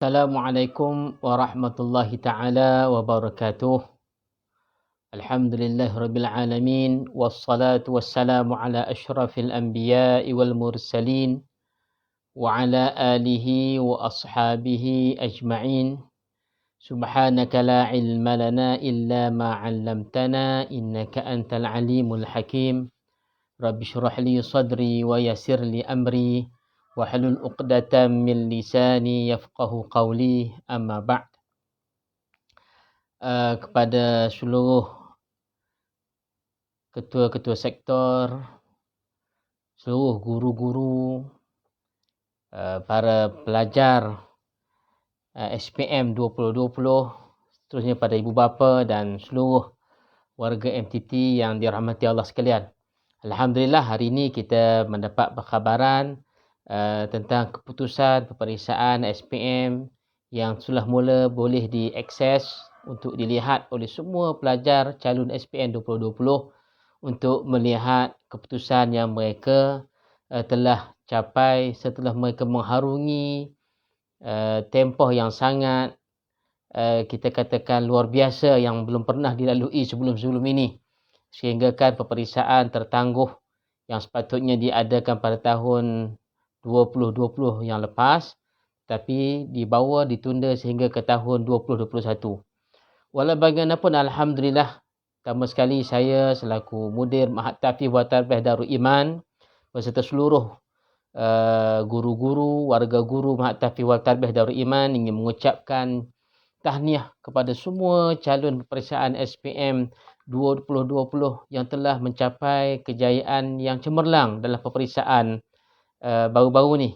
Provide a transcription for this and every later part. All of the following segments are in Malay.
Assalamualaikum warahmatullahi taala wabarakatuh. Alhamdulillahirabbil alamin wassalatu wassalamu ala asyrafil anbiya'i wal mursalin wa ala alihi wa ashabihi ajma'in. Subhanaka la ilma lana illa ma 'allamtana innaka antal alimul hakim. Rabbi shrah li sadri wa yassir li amri wahlul 'uqdatam min lisani yafqahu qawli, amma ba'd. Kepada seluruh ketua-ketua sektor, seluruh guru-guru, para pelajar SPM 2020, seterusnya pada ibu bapa dan seluruh warga MTT yang dirahmati Allah sekalian. Alhamdulillah, hari ini kita mendapat perkhabaran tentang keputusan peperiksaan SPM yang sudah mula boleh diakses untuk dilihat oleh semua pelajar calon SPM 2020 untuk melihat keputusan yang mereka telah capai setelah mereka mengharungi tempoh yang sangat kita katakan luar biasa yang belum pernah dilalui sebelum-sebelum ini, sehingga kan peperiksaan tertangguh yang sepatutnya diadakan pada tahun 2020 yang lepas, tapi dibawa ditunda sehingga ke tahun 2021. Walau bagaimanapun, alhamdulillah, pertama sekali saya selaku mudir Ma'had Tahfiz wa Tarbiyah Darul Iman beserta seluruh guru-guru, warga guru Ma'had Tahfiz wa Tarbiyah Darul Iman ingin mengucapkan tahniah kepada semua calon peperiksaan SPM 2020 yang telah mencapai kejayaan yang cemerlang dalam peperiksaan baru-baru ni.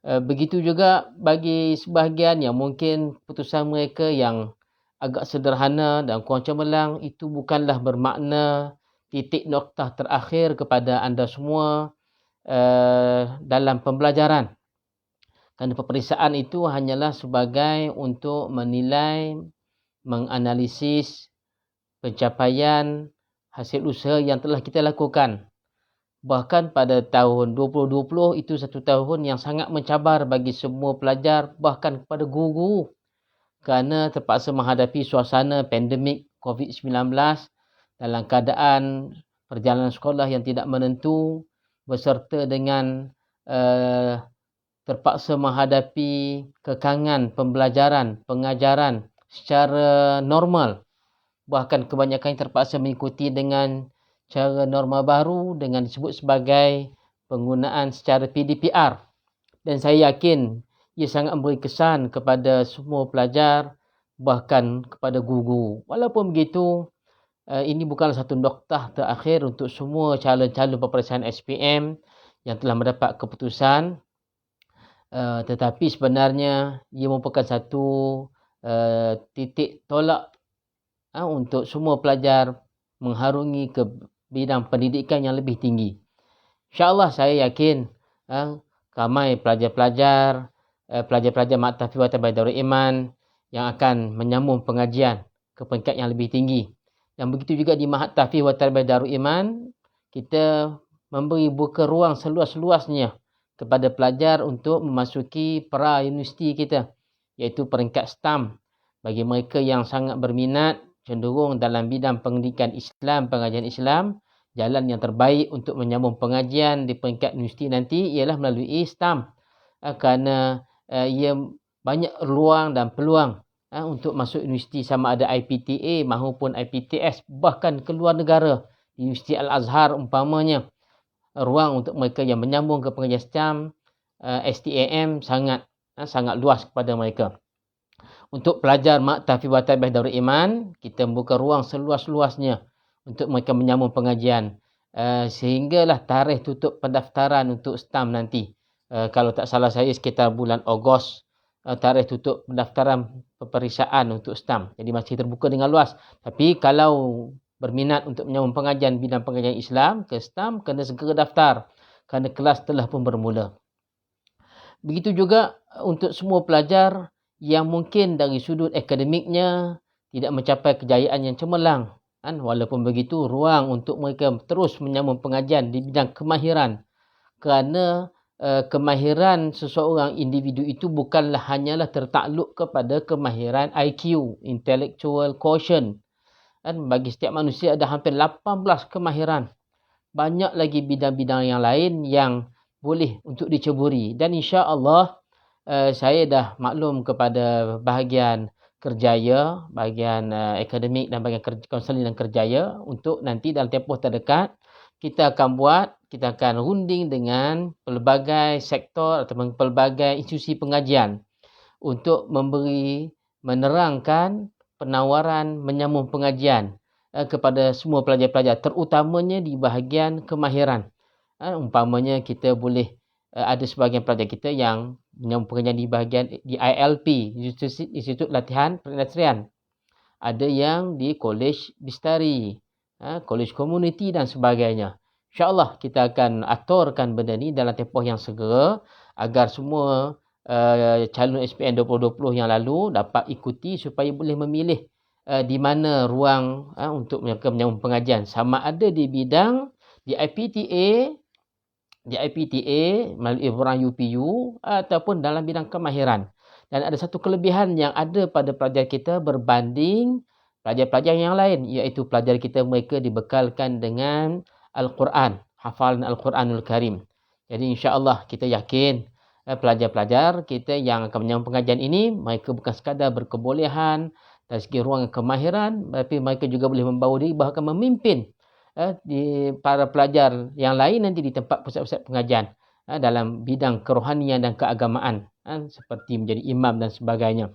Begitu juga bagi sebahagian yang mungkin keputusan mereka yang agak sederhana dan kurang cemerlang, itu bukanlah bermakna titik noktah terakhir kepada anda semua dalam pembelajaran. Kerana peperiksaan itu hanyalah sebagai untuk menilai, menganalisis pencapaian hasil usaha yang telah kita lakukan. Bahkan pada tahun 2020 itu satu tahun yang sangat mencabar bagi semua pelajar, bahkan kepada guru, kerana terpaksa menghadapi suasana pandemik COVID-19 dalam keadaan perjalanan sekolah yang tidak menentu, beserta dengan terpaksa menghadapi kekangan pembelajaran, pengajaran secara normal. Bahkan kebanyakan terpaksa mengikuti dengan cara norma baru dengan disebut sebagai penggunaan secara PDPR. Dan saya yakin ia sangat memberi kesan kepada semua pelajar, bahkan kepada guru. Walaupun begitu, ini bukanlah satu noktah terakhir untuk semua calon-calon peperiksaan SPM yang telah mendapat keputusan. Tetapi sebenarnya ia merupakan satu titik tolak untuk semua pelajar mengharungi ke bidang pendidikan yang lebih tinggi. InsyaAllah saya yakin ramai pelajar-pelajar Ma'had Tahfiz wa Tarbiyah Darul Iman yang akan menyambung pengajian ke peringkat yang lebih tinggi. Dan begitu juga di Ma'had Tahfiz wa Tarbiyah Darul Iman, kita memberi buka ruang seluas-luasnya kepada pelajar untuk memasuki pra-universiti kita, iaitu peringkat STAM. Bagi mereka yang sangat berminat cenderung dalam bidang pendidikan Islam, pengajian Islam, jalan yang terbaik untuk menyambung pengajian di peringkat universiti nanti ialah melalui STAM, kerana ia banyak ruang dan peluang untuk masuk universiti, sama ada IPTA maupun IPTS, bahkan ke luar negara, di Universiti Al-Azhar umpamanya. Ruang untuk mereka yang menyambung ke pengajian STAM, STAM sangat luas kepada mereka. Untuk pelajar Ma'had Tahfiz wa Tarbiyah Darul Iman, kita membuka ruang seluas-luasnya untuk mereka menyambung pengajian, sehinggalah tarikh tutup pendaftaran untuk STAM nanti. Kalau tak salah saya sekitar bulan Ogos, tarikh tutup pendaftaran peperiksaan untuk STAM. Jadi masih terbuka dengan luas. Tapi kalau berminat untuk menyambung pengajian bidang pengajian Islam ke STAM, kena segera daftar kerana kelas telah pun bermula. Begitu juga untuk semua pelajar yang mungkin dari sudut akademiknya tidak mencapai kejayaan yang cemerlang. Walaupun begitu, ruang untuk mereka terus menyambung pengajian di bidang kemahiran, kerana kemahiran seseorang individu itu bukanlah hanyalah tertakluk kepada kemahiran IQ, intellectual quotient. Kan bagi setiap manusia ada hampir 18 kemahiran. Banyak lagi bidang-bidang yang lain yang boleh untuk diceburi, dan insya-Allah saya dah maklum kepada bahagian kerjaya, bahagian akademik dan bahagian kaunseling dan kerjaya untuk nanti dalam tempoh terdekat kita akan runding dengan pelbagai sektor atau pelbagai institusi pengajian untuk menerangkan penawaran menyambung pengajian kepada semua pelajar-pelajar, terutamanya di bahagian kemahiran. Umpamanya kita boleh ada sebahagian pelajar kita yang menyambung pengajian di bahagian di ILP, Institut Latihan Perindustrian. Ada yang di Kolej Bistari, Kolej Komuniti dan sebagainya. InsyaAllah kita akan aturkan benda ni dalam tempoh yang segera agar semua calon SPM 2020 yang lalu dapat ikuti supaya boleh memilih di mana ruang untuk mereka menyambung pengajian, sama ada di bidang di IPTA melalui program UPU ataupun dalam bidang kemahiran. Dan ada satu kelebihan yang ada pada pelajar kita berbanding pelajar-pelajar yang lain, iaitu pelajar kita mereka dibekalkan dengan Al-Quran, hafalan Al-Quranul Karim. Jadi insya-Allah kita yakin pelajar-pelajar kita yang akan menyambung pengajian ini, mereka bukan sekadar berkebolehan dari segi ruang kemahiran, tapi mereka juga boleh membawa diri bahkan memimpin di para pelajar yang lain nanti di tempat pusat-pusat pengajian dalam bidang kerohanian dan keagamaan, seperti menjadi imam dan sebagainya.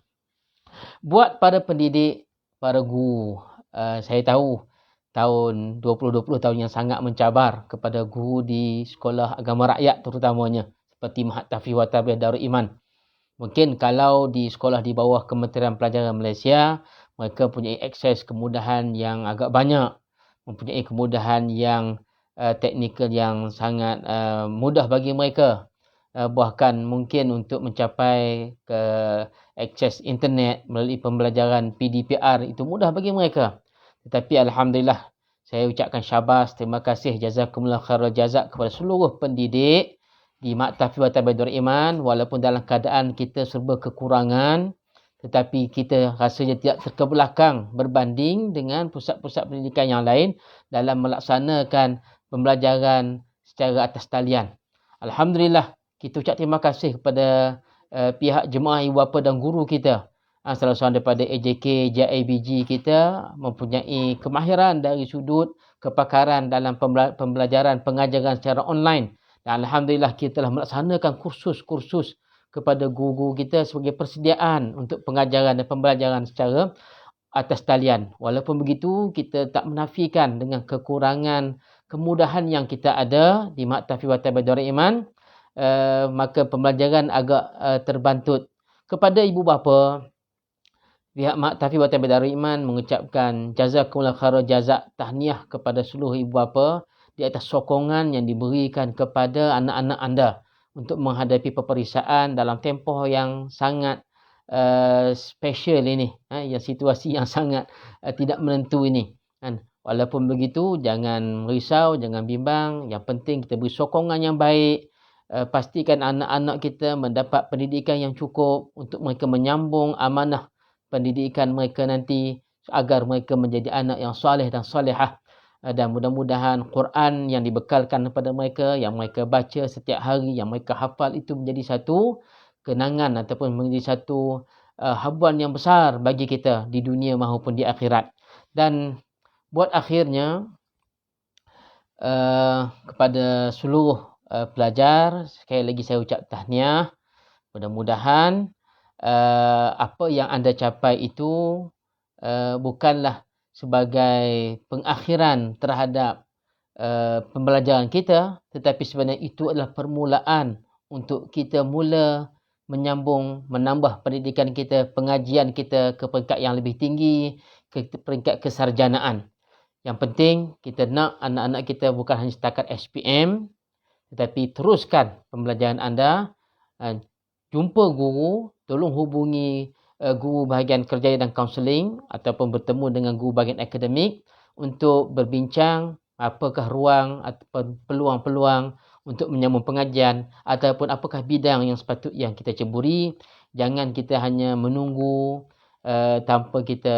Buat para pendidik, para guru, saya tahu tahun 2020 tahun yang sangat mencabar kepada guru di sekolah agama rakyat terutamanya, seperti Mahat Tahfiz wa Tarbiyah Darul Iman. Mungkin kalau di sekolah di bawah Kementerian Pelajaran Malaysia, mereka punya akses kemudahan yang agak banyak, mempunyai kemudahan yang teknikal yang sangat mudah bagi mereka. Bahkan mungkin untuk mencapai ke akses internet melalui pembelajaran PDPR itu mudah bagi mereka. Tetapi alhamdulillah, saya ucapkan syabas, terima kasih, jazakumullah khairul jazak kepada seluruh pendidik di Maktab Tahfiz wa Tarbiyah Darul Iman, walaupun dalam keadaan kita serba kekurangan, tetapi kita rasanya tidak terkebelakang berbanding dengan pusat-pusat pendidikan yang lain dalam melaksanakan pembelajaran secara atas talian. Alhamdulillah, kita ucap terima kasih kepada pihak jemaah, ibu bapa dan guru kita. Salah seorang daripada AJK, JIBG kita mempunyai kemahiran dari sudut kepakaran dalam pembelajaran pengajaran secara online. Dan alhamdulillah kita telah melaksanakan kursus-kursus kepada guru-guru kita sebagai persediaan untuk pengajaran dan pembelajaran secara atas talian. Walaupun begitu, kita tak menafikan dengan kekurangan kemudahan yang kita ada di Maktab Tahfiz wa Tarbiyah Darul Iman, maka pembelajaran agak terbantut. Kepada ibu bapa, pihak Maktab Tahfiz wa Tarbiyah Darul Iman mengucapkan jazakumullah khairul jazak, tahniah kepada seluruh ibu bapa di atas sokongan yang diberikan kepada anak-anak anda untuk menghadapi peperiksaan dalam tempoh yang sangat special ini, yang situasi yang sangat tidak menentu ini. Walaupun begitu, jangan risau, jangan bimbang. Yang penting kita beri sokongan yang baik. Pastikan anak-anak kita mendapat pendidikan yang cukup untuk mereka menyambung amanah pendidikan mereka nanti, agar mereka menjadi anak yang soleh dan solehah. Dan mudah-mudahan Quran yang dibekalkan kepada mereka, yang mereka baca setiap hari, yang mereka hafal, itu menjadi satu kenangan ataupun menjadi satu habuan yang besar bagi kita di dunia maupun di akhirat. Dan buat akhirnya, kepada seluruh pelajar, sekali lagi saya ucap tahniah. Mudah-mudahan apa yang anda capai itu bukanlah sebagai pengakhiran terhadap pembelajaran kita, tetapi sebenarnya itu adalah permulaan untuk kita mula menyambung, menambah pendidikan kita, pengajian kita ke peringkat yang lebih tinggi, ke peringkat kesarjanaan. Yang penting kita nak anak-anak kita bukan hanya setakat SPM, tetapi teruskan pembelajaran anda. Jumpa guru, tolong hubungi guru bahagian kerjaya dan kaunseling ataupun bertemu dengan guru bahagian akademik untuk berbincang apakah ruang ataupun peluang-peluang untuk menyambung pengajian ataupun apakah bidang yang sepatutnya yang kita ceburi. Jangan kita hanya menunggu tanpa kita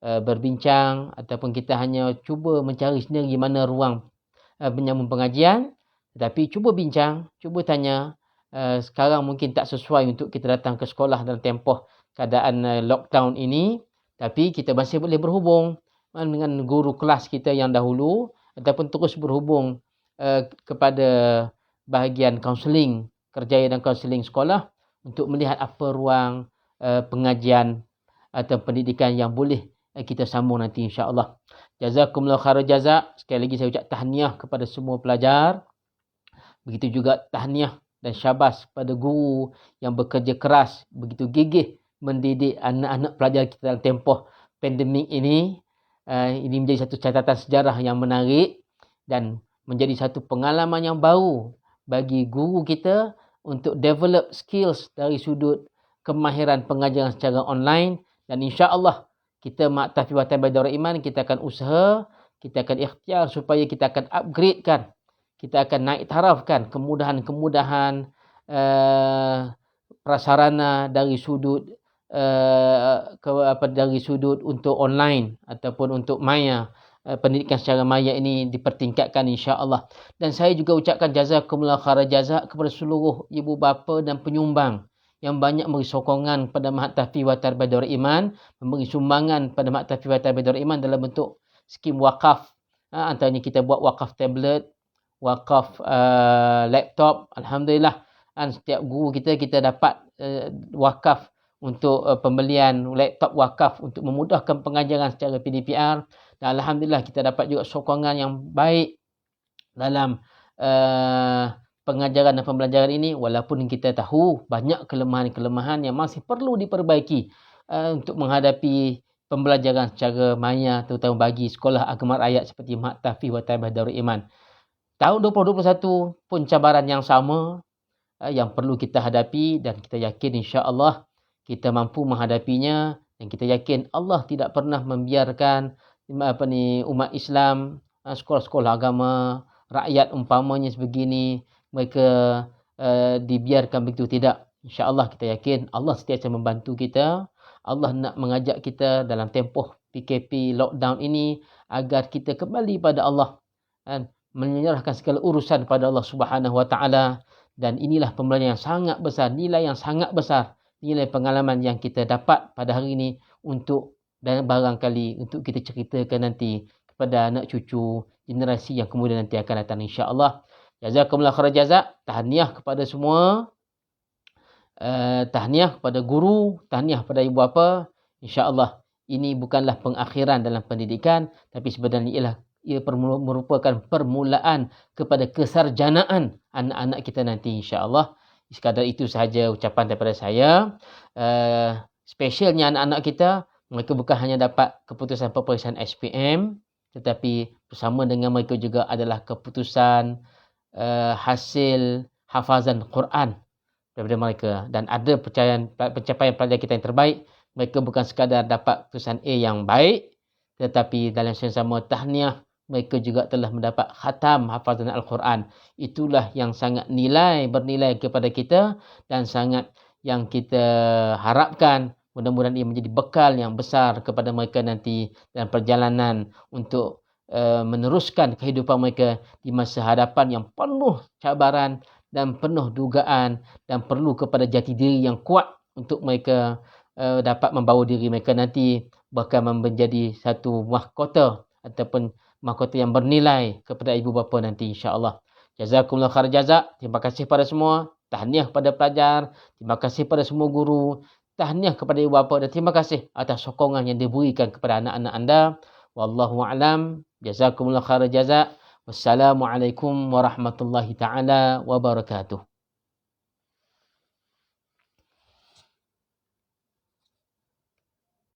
berbincang ataupun kita hanya cuba mencari sendiri mana ruang menyambung pengajian. Tetapi cuba bincang, cuba tanya. Sekarang mungkin tak sesuai untuk kita datang ke sekolah dalam tempoh keadaan lockdown ini, tapi kita masih boleh berhubung dengan guru kelas kita yang dahulu ataupun terus berhubung kepada bahagian kaunseling kerjaya dan kaunseling sekolah untuk melihat apa ruang pengajian atau pendidikan yang boleh kita sambung nanti, insya-Allah. Jazakumullah khairan jazak. Sekali lagi saya ucap tahniah kepada semua pelajar. Begitu juga tahniah dan syabas pada guru yang bekerja keras, begitu gigih mendidik anak-anak pelajar kita dalam tempoh pandemik ini. Ini menjadi satu catatan sejarah yang menarik dan menjadi satu pengalaman yang baru bagi guru kita untuk develop skills dari sudut kemahiran pengajaran secara online. Dan insya-Allah kita Maktab Fiwatan Baitur Iman, kita akan usaha, kita akan ikhtiar supaya kita akan upgradekan, kita akan naik tarafkan kemudahan-kemudahan prasarana dari sudut dari sudut untuk online ataupun untuk maya, pendidikan secara maya ini dipertingkatkan, insya-Allah. Dan saya juga ucapkan jazakumullah khairan jazak kepada seluruh ibu bapa dan penyumbang yang banyak memberi sokongan kepada Maktab Fiwatan Baitur Iman, memberi sumbangan pada Maktab Fiwatan Baitur Iman dalam bentuk skim wakaf. Antaranya kita buat wakaf tablet, wakaf laptop. Alhamdulillah, setiap guru kita dapat wakaf untuk pembelian laptop wakaf untuk memudahkan pengajaran secara PDPR. Dan Alhamdulillah kita dapat juga sokongan yang baik dalam pengajaran dan pembelajaran ini, walaupun kita tahu banyak kelemahan-kelemahan yang masih perlu diperbaiki untuk menghadapi pembelajaran secara maya, terutama bagi sekolah agama rakyat seperti Maktab Fiwatan Baitur Iman. Tahun 2021 pun cabaran yang sama yang perlu kita hadapi, dan kita yakin insya-Allah kita mampu menghadapinya, dan kita yakin Allah tidak pernah membiarkan umat Islam, sekolah-sekolah agama, rakyat umpamanya sebegini, mereka dibiarkan begitu. Tidak. InsyaAllah kita yakin Allah sentiasa membantu kita. Allah nak mengajak kita dalam tempoh PKP lockdown ini agar kita kembali pada Allah dan menyerahkan segala urusan pada Allah Subhanahu Wa Taala. Dan inilah pembelajaran yang sangat besar, nilai yang sangat besar, nilai pengalaman yang kita dapat pada hari ini untuk, dan barangkali untuk kita ceritakan nanti kepada anak cucu generasi yang kemudian nanti akan datang, insya-Allah. Jazakumullah khairan jazak. Tahniah kepada semua. Tahniah kepada guru, tahniah kepada ibu bapa. Insya-Allah ini bukanlah pengakhiran dalam pendidikan, tapi sebenarnya ia merupakan permulaan kepada kesarjanaan anak-anak kita nanti, insya-Allah. Sekadar itu sahaja ucapan daripada saya. Spesialnya anak-anak kita, mereka bukan hanya dapat keputusan peperiksaan SPM, tetapi bersama dengan mereka juga adalah keputusan hasil hafazan Quran daripada mereka. Dan ada pencapaian pelajar kita yang terbaik. Mereka bukan sekadar dapat keputusan A yang baik, tetapi dalam yang sama tahniah, mereka juga telah mendapat khatam hafazan Al-Quran. Itulah yang sangat bernilai kepada kita, dan sangat yang kita harapkan mudah-mudahan ia menjadi bekal yang besar kepada mereka nanti dalam perjalanan untuk meneruskan kehidupan mereka di masa hadapan yang penuh cabaran dan penuh dugaan, dan perlu kepada jati diri yang kuat untuk mereka dapat membawa diri mereka nanti bahkan menjadi satu mahkota ataupun mahkota yang bernilai kepada ibu bapa nanti, insya-Allah. Jazakumullah khairan jazak. Terima kasih pada semua. Tahniah kepada pelajar, terima kasih pada semua guru, tahniah kepada ibu bapa, dan terima kasih atas sokongan yang diberikan kepada anak-anak anda. Wallahu a'lam. Jazakumullah khairan jazak. Wassalamualaikum warahmatullahi taala wabarakatuh.